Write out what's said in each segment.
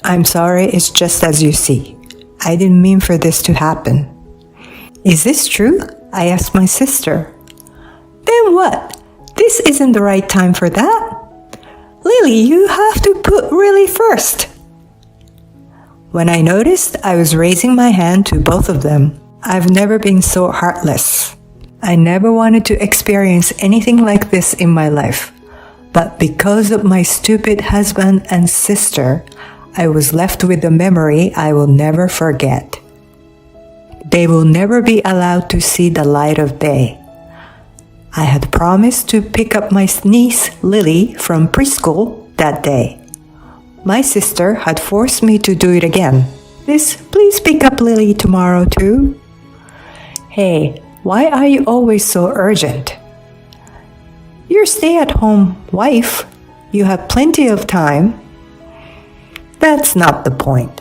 I'm sorry, it's just as you see. I didn't mean for this to happen. Is this true? I asked my sister. Then what? This isn't the right time for that. Lily, you have to put really first. When I noticed, I was raising my hand to both of them. I've never been so heartless. I never wanted to experience anything like this in my life. But because of my stupid husband and sister, I was left with a memory I will never forget. They will never be allowed to see the light of day. I had promised to pick up my niece, Lily, from preschool that day. My sister had forced me to do it again. Please pick up Lily tomorrow too. Hey, why are you always so urgent? You're stay-at-home wife. You have plenty of time. That's not the point.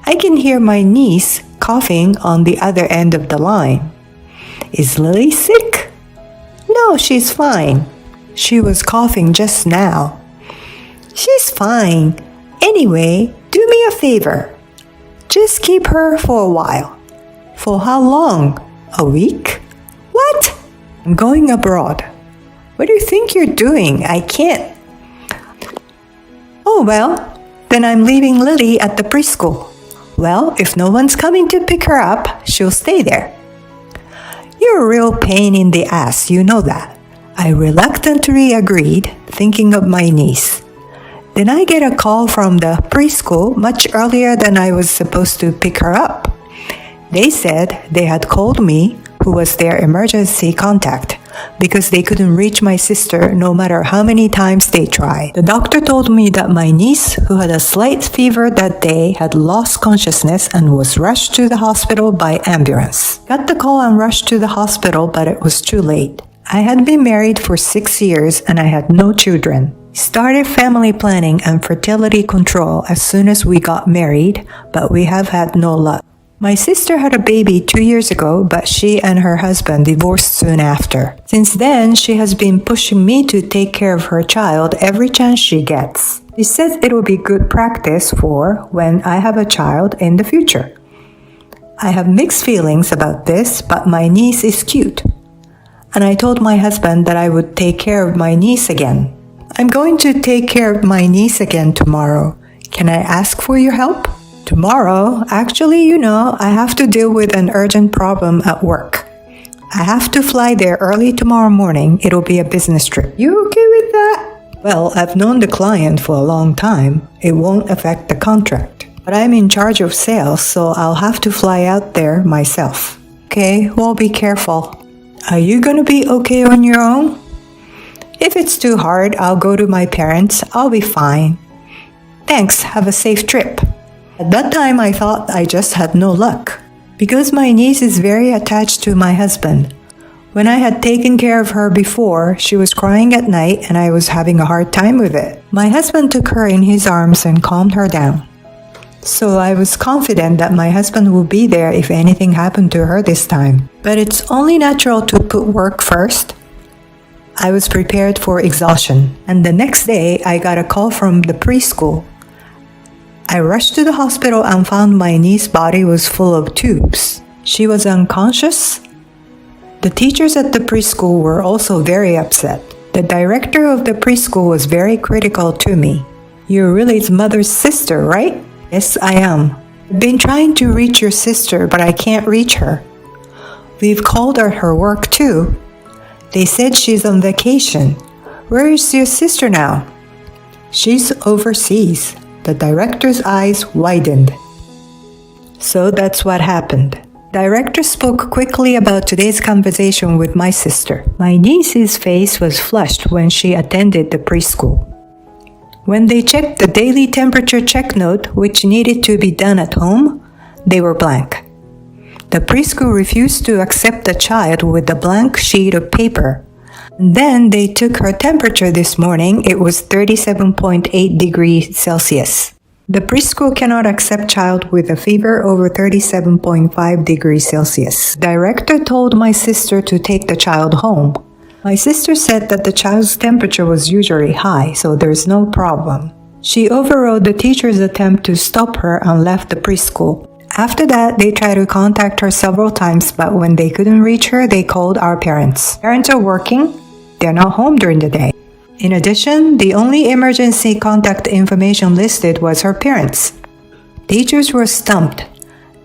I can hear my niece coughing on the other end of the line. Is Lily sick? No, she's fine. She was coughing just now. She's fine. Anyway, do me a favor. Just keep her for a while. For how long? A week? What? I'm going abroad. What do you think you're doing? I can't. Oh, well, then I'm leaving Lily at the preschool. Well, if no one's coming to pick her up, she'll stay there. You're a real pain in the ass, you know that. I reluctantly agreed, thinking of my niece. Then I get a call from the preschool much earlier than I was supposed to pick her up. They said they had called me, who was their emergency contact, because they couldn't reach my sister no matter how many times they tried. The doctor told me that my niece, who had a slight fever that day, had lost consciousness and was rushed to the hospital by ambulance. Got the call and rushed to the hospital, but it was too late. I had been married for 6 years and I had no children. Started family planning and fertility control as soon as we got married, but we have had no luck. My sister had a baby 2 years ago, but she and her husband divorced soon after. Since then, she has been pushing me to take care of her child every chance she gets. She says it will be good practice for when I have a child in the future. I have mixed feelings about this, but my niece is cute. And I told my husband that I would take care of my niece again. I'm going to take care of my niece again tomorrow. Can I ask for your help? Tomorrow? Actually, I have to deal with an urgent problem at work. I have to fly there early tomorrow morning. It'll be a business trip. You okay with that? Well, I've known the client for a long time. It won't affect the contract. But I'm in charge of sales, so I'll have to fly out there myself. Okay, well, be careful. Are you gonna be okay on your own? If it's too hard, I'll go to my parents. I'll be fine. Thanks, have a safe trip. At that time, I thought I just had no luck. Because my niece is very attached to my husband. When I had taken care of her before, she was crying at night and I was having a hard time with it. My husband took her in his arms and calmed her down. So I was confident that my husband would be there if anything happened to her this time. But it's only natural to put work first. I was prepared for exhaustion. And the next day, I got a call from the preschool. I rushed to the hospital and found my niece's body was full of tubes. She was unconscious. The teachers at the preschool were also very upset. The director of the preschool was very critical to me. You're Lily's mother's sister, right? Yes, I am. I've been trying to reach your sister, but I can't reach her. We've called her at her work too. They said she's on vacation. Where is your sister now? She's overseas. The director's eyes widened. So that's what happened. Director spoke quickly about today's conversation with my sister. My niece's face was flushed when she attended the preschool. When they checked the daily temperature check note, which needed to be done at home, they were blank. The preschool refused to accept the child with a blank sheet of paper. Then they took her temperature this morning. It was 37.8 degrees Celsius. The preschool cannot accept child with a fever over 37.5 degrees Celsius. Director told my sister to take the child home. My sister said that the child's temperature was usually high, so there's no problem. She overrode the teacher's attempt to stop her and left the preschool. After that, they tried to contact her several times, but when they couldn't reach her, they called our parents. Parents are working. They're not home during the day. In addition, the only emergency contact information listed was her parents. Teachers were stumped.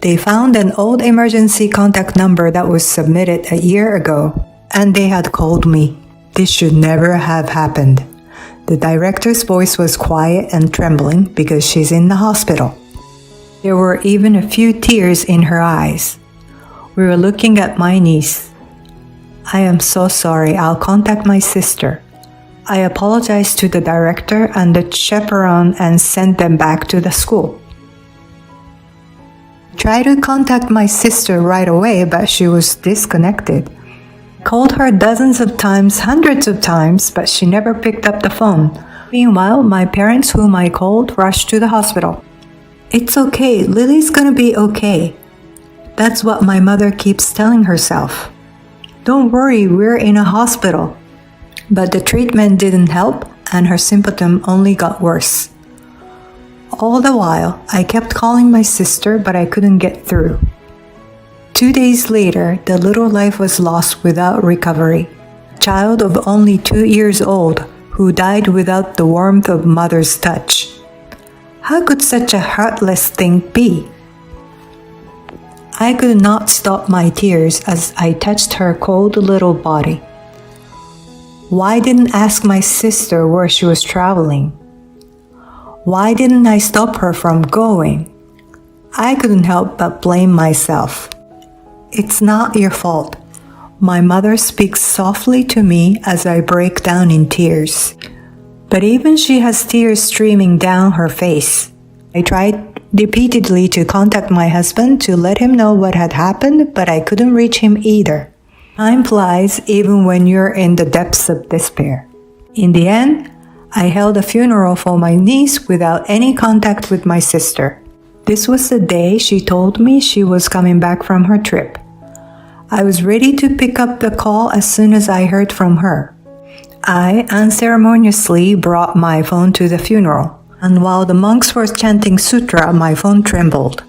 They found an old emergency contact number that was submitted a year ago, and they had called me. This should never have happened. The director's voice was quiet and trembling because she's in the hospital. There were even a few tears in her eyes. We were looking at my niece. I am so sorry. I'll contact my sister. I apologized to the director and the chaperone and sent them back to the school. Tried to contact my sister right away, but she was disconnected. Called her dozens of times, hundreds of times, but she never picked up the phone. Meanwhile, my parents, whom I called, rushed to the hospital. It's okay, Lily's gonna be okay. That's what my mother keeps telling herself. Don't worry, we're in a hospital. But the treatment didn't help, and her symptom only got worse. All the while, I kept calling my sister, but I couldn't get through. 2 days later, the little life was lost without recovery. A child of only 2 years old who died without the warmth of mother's touch. How could such a heartless thing be? I could not stop my tears as I touched her cold little body. Why didn't I ask my sister where she was traveling? Why didn't I stop her from going? I couldn't help but blame myself. It's not your fault. My mother speaks softly to me as I break down in tears. But even she has tears streaming down her face. I tried repeatedly to contact my husband to let him know what had happened, but I couldn't reach him either. Time flies even when you're in the depths of despair. In the end, I held a funeral for my niece without any contact with my sister. This was the day she told me she was coming back from her trip. I was ready to pick up the call as soon as I heard from her. I unceremoniously brought my phone to the funeral, and while the monks were chanting sutra, my phone trembled.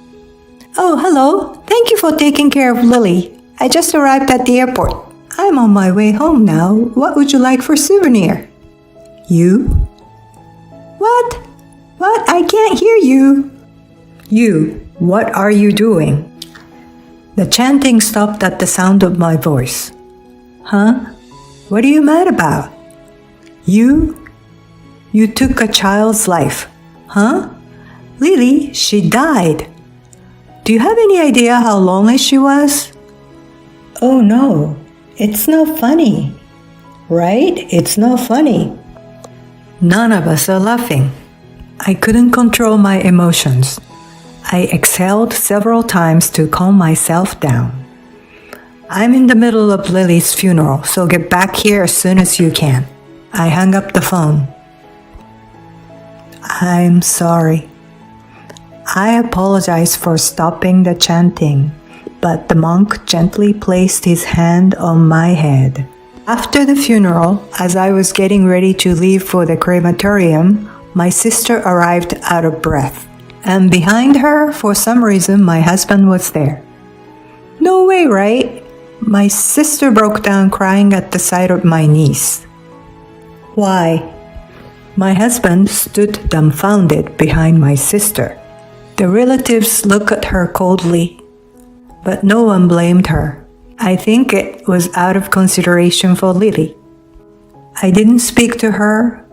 Oh, hello. Thank you for taking care of Lily. I just arrived at the airport. I'm on my way home now. What would you like for souvenir? You? What? What? I can't hear you. You, what are you doing? The chanting stopped at the sound of my voice. Huh? What are you mad about? You took a child's life. Huh? Lily, she died. Do you have any idea how lonely she was? Oh no, it's not funny. Right? It's not funny. None of us are laughing. I couldn't control my emotions. I exhaled several times to calm myself down. I'm in the middle of Lily's funeral, so get back here as soon as you can. I hung up the phone. I'm sorry. I apologize for stopping the chanting, but the monk gently placed his hand on my head. After the funeral, as I was getting ready to leave for the crematorium, my sister arrived out of breath. And behind her, for some reason, my husband was there. No way, right? My sister broke down crying at the sight of my niece. Why? My husband stood dumbfounded behind my sister. The relatives looked at her coldly, but no one blamed her. I think it was out of consideration for Lily. I didn't speak to her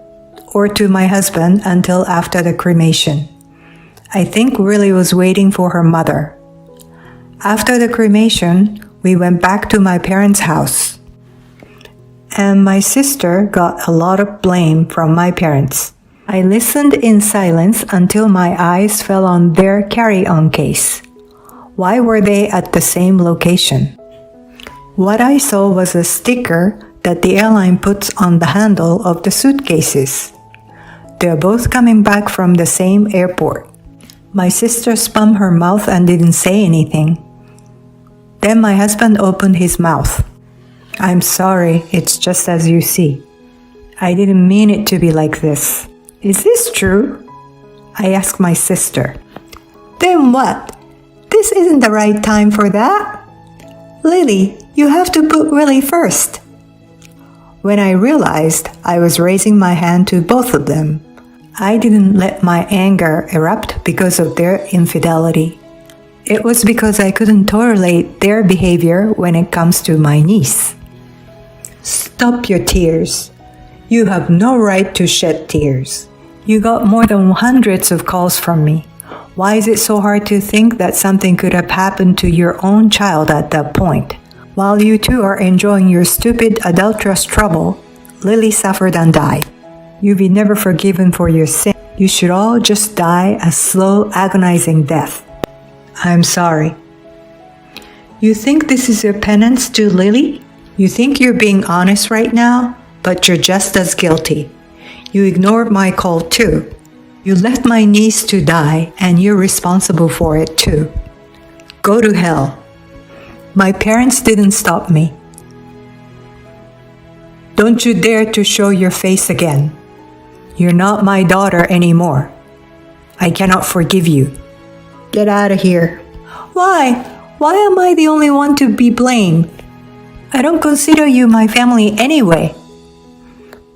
or to my husband until after the cremation. I think Lily was waiting for her mother. After the cremation, we went back to my parents' house. And my sister got a lot of blame from my parents. I listened in silence until my eyes fell on their carry-on case. Why were they at the same location? What I saw was a sticker that the airline puts on the handle of the suitcases. They're both coming back from the same airport. My sister spun her mouth and didn't say anything. Then my husband opened his mouth. I'm sorry, it's just as you see. I didn't mean it to be like this. Is this true? I asked my sister. Then what? This isn't the right time for that. Lily, you have to put Willie first. When I realized I was raising my hand to both of them, I didn't let my anger erupt because of their infidelity. It was because I couldn't tolerate their behavior when it comes to my niece. Stop your tears. You have no right to shed tears. You got more than hundreds of calls from me. Why is it so hard to think that something could have happened to your own child at that point? While you two are enjoying your stupid adulterous trouble, Lily suffered and died. You'll be never forgiven for your sin. You should all just die a slow, agonizing death. I'm sorry. You think this is your penance to Lily? You think you're being honest right now, but you're just as guilty. You ignored my call too. You let my niece to die, and you're responsible for it too. Go to hell. My parents didn't stop me. Don't you dare to show your face again. You're not my daughter anymore. I cannot forgive you. Get out of here. Why? Why am I the only one to be blamed? I don't consider you my family anyway.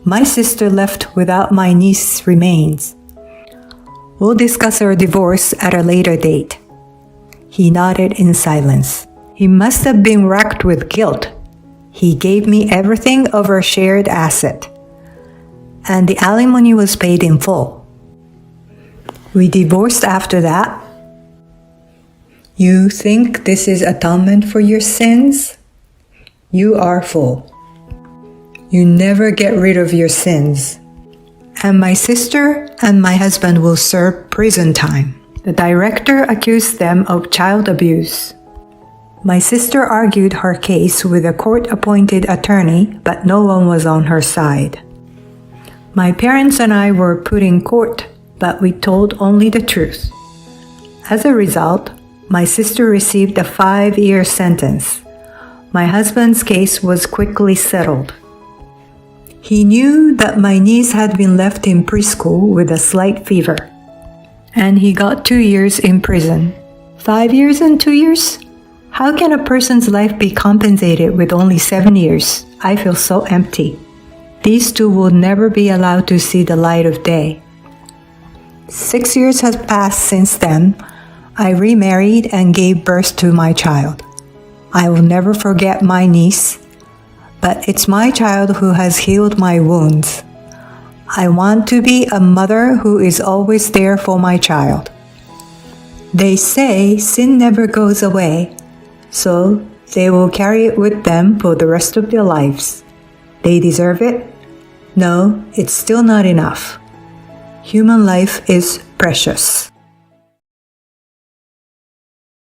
My sister left without my niece's remains. We'll discuss our divorce at a later date. He nodded in silence. He must have been racked with guilt. He gave me everything of our shared asset, and the alimony was paid in full. We divorced after that. You think this is atonement for your sins? You are full. You never get rid of your sins. And my sister and my husband will serve prison time. The director accused them of child abuse. My sister argued her case with a court-appointed attorney, but no one was on her side. My parents and I were put in court, but we told only the truth. As a result, my sister received a 5-year sentence. My husband's case was quickly settled. He knew that my niece had been left in preschool with a slight fever, and he got 2 years in prison. 5 years and 2 years? How can a person's life be compensated with only 7 years? I feel so empty. These two will never be allowed to see the light of day. 6 years has passed since then. I remarried and gave birth to my child. I will never forget my niece, but it's my child who has healed my wounds. I want to be a mother who is always there for my child. They say sin never goes away, so they will carry it with them for the rest of their lives. They deserve it? No, it's still not enough. Human life is precious.